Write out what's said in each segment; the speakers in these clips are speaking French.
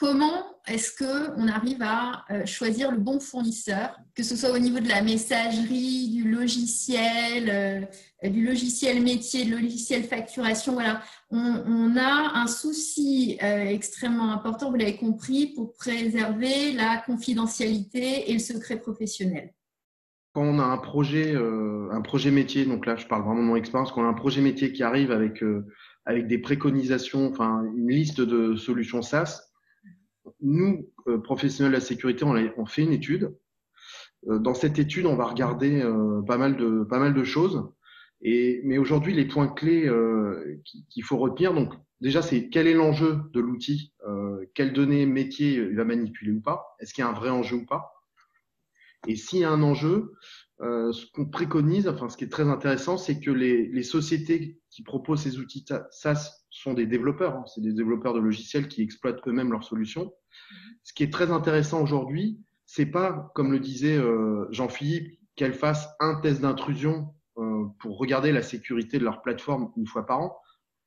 comment est-ce qu'on arrive à choisir le bon fournisseur, que ce soit au niveau de la messagerie, du logiciel métier, de logiciel facturation. Voilà. On a un souci extrêmement important, vous l'avez compris, pour préserver la confidentialité et le secret professionnel. Quand on a un projet métier, donc là je parle vraiment de mon expérience, quand on a un projet métier qui arrive avec des préconisations, enfin une liste de solutions SaaS, nous, professionnels de la sécurité, on fait une étude. Dans cette étude, on va regarder pas mal de choses. Mais aujourd'hui, les points clés qu'il faut retenir, donc déjà, c'est quel est l'enjeu de l'outil, quelles données métier il va manipuler ou pas, est-ce qu'il y a un vrai enjeu ou pas. Et s'il y a un enjeu, ce qu'on préconise, enfin ce qui est très intéressant, c'est que les sociétés qui proposent ces outils SaaS sont des développeurs, hein, c'est des développeurs de logiciels qui exploitent eux-mêmes leurs solutions. Ce qui est très intéressant aujourd'hui, c'est pas, comme le disait Jean-Philippe, qu'elles fassent un test d'intrusion pour regarder la sécurité de leur plateforme une fois par an,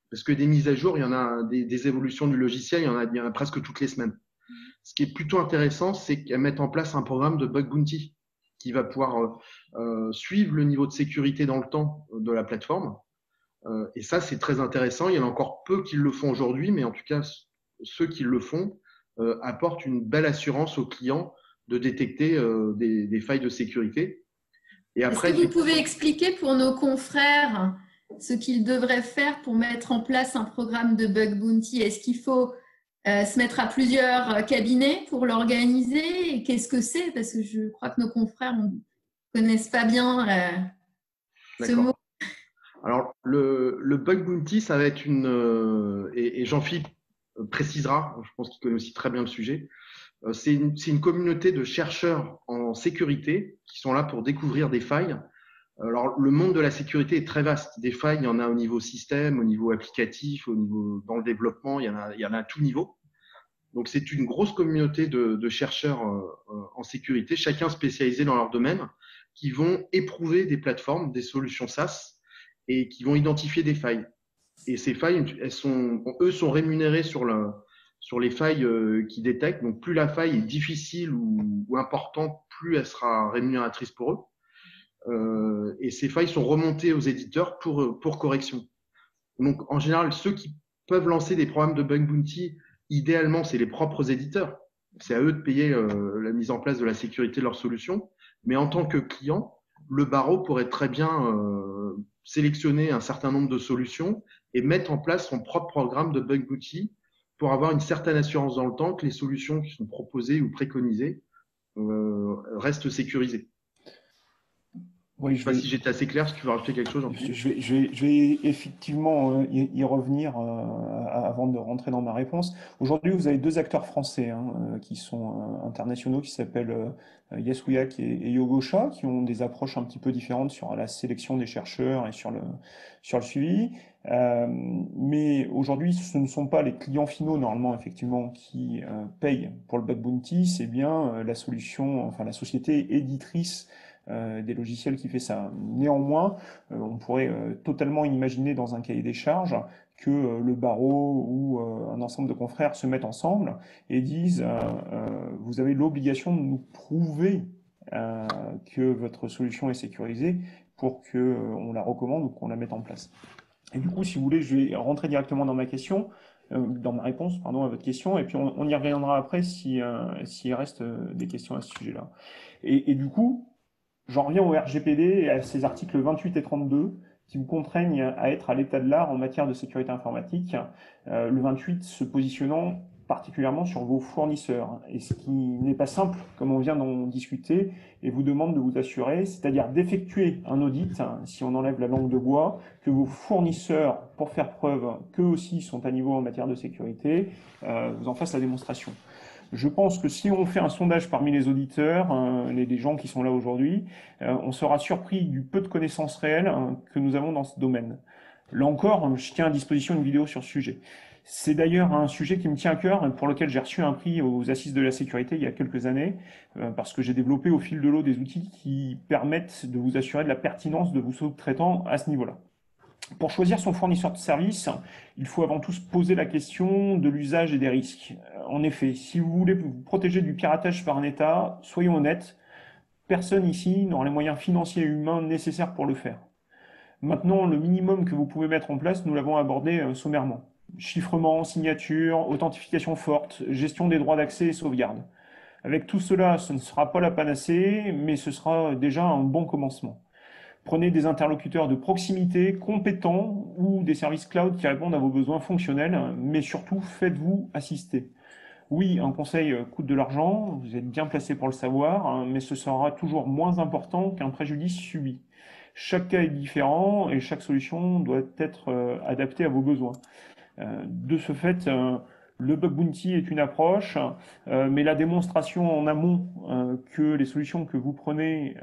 parce que des mises à jour, il y en a des évolutions du logiciel, il y en a presque toutes les semaines. Ce qui est plutôt intéressant, c'est qu'elles mettent en place un programme de bug bounty qui va pouvoir suivre le niveau de sécurité dans le temps de la plateforme. Et ça, c'est très intéressant. Il y en a encore peu qui le font aujourd'hui, mais en tout cas, ceux qui le font apportent une belle assurance aux clients de détecter des failles de sécurité. Et après, est-ce que vous pouvez expliquer pour nos confrères ce qu'ils devraient faire pour mettre en place un programme de bug bounty? Est-ce qu'il faut se mettre à plusieurs cabinets pour l'organiser? Et qu'est-ce que c'est? Parce que je crois que nos confrères ne connaissent pas bien ce mot. Alors, le bug bounty, ça va être et Jean-Philippe précisera, je pense qu'il connaît aussi très bien le sujet, c'est une communauté de chercheurs en sécurité qui sont là pour découvrir des failles. Alors, le monde de la sécurité est très vaste. Des failles, il y en a au niveau système, au niveau applicatif, dans le développement, il y en a à tout niveau. Donc, c'est une grosse communauté de chercheurs en sécurité, chacun spécialisé dans leur domaine, qui vont éprouver des plateformes, des solutions SaaS, et qui vont identifier des failles. Et ces failles, eux sont rémunérés sur les failles qu'ils détectent. Donc, plus la faille est difficile ou importante, plus elle sera rémunératrice pour eux. Et ces failles sont remontées aux éditeurs pour correction. Donc, en général, ceux qui peuvent lancer des programmes de bug bounty, idéalement, c'est les propres éditeurs. C'est à eux de payer la mise en place de la sécurité de leur solution. Mais en tant que client, le barreau pourrait très bien sélectionner un certain nombre de solutions et mettre en place son propre programme de bug bounty pour avoir une certaine assurance dans le temps que les solutions qui sont proposées ou préconisées restent sécurisées. Oui, je ne sais pas si j'étais assez clair, si tu veux rajouter quelque chose. Je vais effectivement y revenir avant de rentrer dans ma réponse. Aujourd'hui, vous avez deux acteurs français qui sont internationaux, qui s'appellent Yasuyak et Yogosha, qui ont des approches un petit peu différentes sur la sélection des chercheurs et sur le suivi. Mais aujourd'hui, ce ne sont pas les clients finaux, normalement, effectivement, qui payent pour le bug bounty, c'est bien la solution, enfin la société éditrice des logiciels qui fait ça. Néanmoins, on pourrait totalement imaginer dans un cahier des charges que le barreau ou un ensemble de confrères se mettent ensemble et disent vous avez l'obligation de nous prouver que votre solution est sécurisée pour qu'on la recommande ou qu'on la mette en place. Et du coup, si vous voulez, je vais rentrer directement dans ma question, dans ma réponse, pardon, à votre question, et puis on y reviendra après s'il reste des questions à ce sujet-là. Et du coup, j'en reviens au RGPD et à ces articles 28 et 32 qui vous contraignent à être à l'état de l'art en matière de sécurité informatique. Le 28 se positionnant particulièrement sur vos fournisseurs. Et ce qui n'est pas simple, comme on vient d'en discuter, et vous demande de vous assurer, c'est-à-dire d'effectuer un audit, si on enlève la langue de bois, que vos fournisseurs, pour faire preuve qu'eux aussi sont à niveau en matière de sécurité, vous en fassent la démonstration. Je pense que si on fait un sondage parmi les auditeurs, les gens qui sont là aujourd'hui, on sera surpris du peu de connaissances réelles que nous avons dans ce domaine. Là encore, je tiens à disposition une vidéo sur ce sujet. C'est d'ailleurs un sujet qui me tient à cœur et pour lequel j'ai reçu un prix aux Assises de la sécurité il y a quelques années, parce que j'ai développé au fil de l'eau des outils qui permettent de vous assurer de la pertinence de vos sous-traitants à ce niveau-là. Pour choisir son fournisseur de service, il faut avant tout se poser la question de l'usage et des risques. En effet, si vous voulez vous protéger du piratage par un État, soyons honnêtes, personne ici n'aura les moyens financiers et humains nécessaires pour le faire. Maintenant, le minimum que vous pouvez mettre en place, nous l'avons abordé sommairement. Chiffrement, signature, authentification forte, gestion des droits d'accès et sauvegarde. Avec tout cela, ce ne sera pas la panacée, mais ce sera déjà un bon commencement. Prenez des interlocuteurs de proximité, compétents ou des services cloud qui répondent à vos besoins fonctionnels, mais surtout faites-vous assister. Oui, un conseil coûte de l'argent, vous êtes bien placé pour le savoir, hein, mais ce sera toujours moins important qu'un préjudice subi. Chaque cas est différent et chaque solution doit être adaptée à vos besoins. De ce fait, le bug bounty est une approche, mais la démonstration en amont que les solutions que vous prenez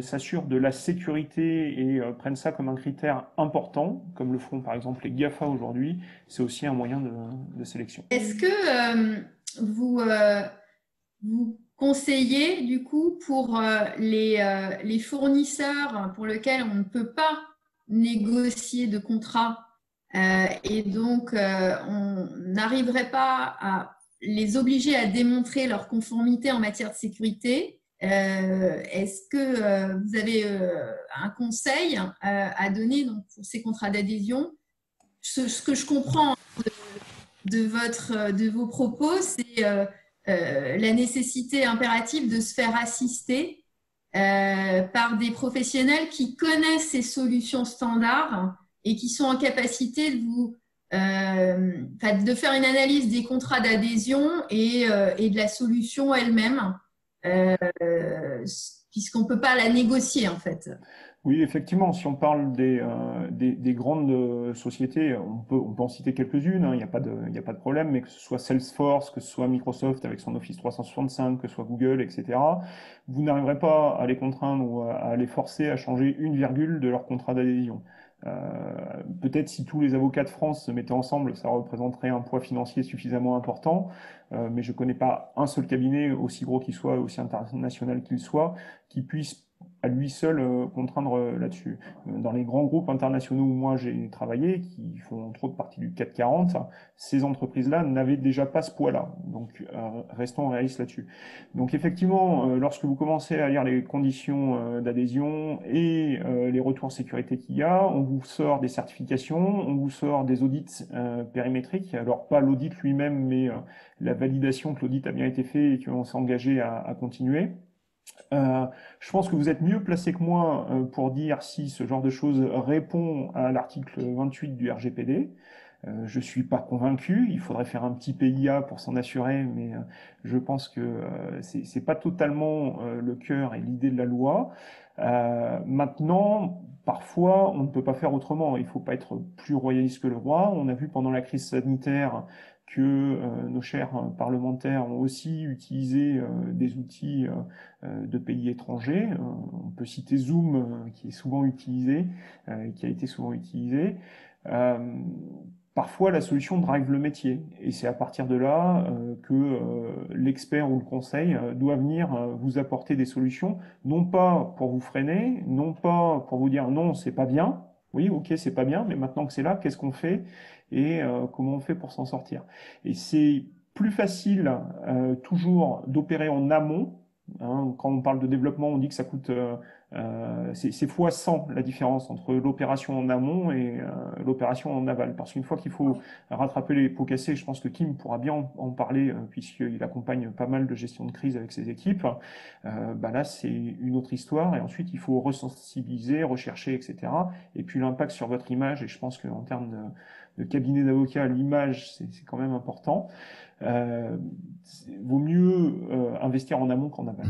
s'assurent de la sécurité et prennent ça comme un critère important, comme le font par exemple les GAFA aujourd'hui, c'est aussi un moyen de sélection. Est-ce que vous conseillez, du coup, pour les fournisseurs pour lesquels on ne peut pas négocier de contrat et donc on n'arriverait pas à les obliger à démontrer leur conformité en matière de sécurité, est-ce que vous avez un conseil à donner donc, pour ces contrats d'adhésion? Ce que je comprends de vos propos, c'est la nécessité impérative de se faire assister par des professionnels qui connaissent ces solutions standards et qui sont en capacité de faire une analyse des contrats d'adhésion et de la solution elle-même, puisqu'on ne peut pas la négocier en fait. Oui, effectivement, si on parle des grandes sociétés, on peut en citer quelques-unes, hein, il y a pas de problème, mais que ce soit Salesforce, que ce soit Microsoft avec son Office 365, que ce soit Google, etc., vous n'arriverez pas à les contraindre ou à les forcer à changer une virgule de leur contrat d'adhésion. Peut-être si tous les avocats de France se mettaient ensemble, ça représenterait un poids financier suffisamment important, mais je ne connais pas un seul cabinet, aussi gros qu'il soit, aussi international qu'il soit, qui puisse à lui seul contraindre là-dessus. Dans les grands groupes internationaux où moi j'ai travaillé, qui font entre autres partie du CAC 40, ces entreprises-là n'avaient déjà pas ce poids-là. Donc restons réalistes là-dessus. Donc effectivement, lorsque vous commencez à lire les conditions d'adhésion et les retours sécurité qu'il y a, on vous sort des certifications, on vous sort des audits périmétriques. Alors pas l'audit lui-même, mais la validation que l'audit a bien été fait et qu'on s'est engagé à continuer. Je pense que vous êtes mieux placé que moi pour dire si ce genre de choses répond à l'article 28 du RGPD. Je suis pas convaincu. Il faudrait faire un petit PIA pour s'en assurer, mais je pense que c'est pas totalement le cœur et l'idée de la loi. Maintenant, parfois, on ne peut pas faire autrement. Il faut pas être plus royaliste que le roi. On a vu pendant la crise sanitaire que nos chers parlementaires ont aussi utilisé des outils de pays étrangers. On peut citer Zoom, qui est souvent utilisé, qui a été souvent utilisé. Euh, Parfois, la solution drive le métier, et c'est à partir de là que l'expert ou le conseil doit venir vous apporter des solutions, non pas pour vous freiner, non pas pour vous dire non, c'est pas bien. Oui, ok, c'est pas bien, mais maintenant que c'est là, qu'est-ce qu'on fait et comment on fait pour s'en sortir? Et c'est plus facile toujours d'opérer en amont. Hein, quand on parle de développement, on dit que ça coûte, c'est fois 100 la différence entre l'opération en amont et l'opération en aval. Parce qu'une fois qu'il faut rattraper les pots cassés, je pense que Kim pourra bien en parler puisqu'il accompagne pas mal de gestion de crise avec ses équipes. Bah là, c'est une autre histoire et ensuite il faut resensibiliser, rechercher, etc. Et puis l'impact sur votre image. Et je pense qu'en termes de cabinet d'avocats, l'image, c'est quand même important. Vaut mieux investir en amont qu'en aval.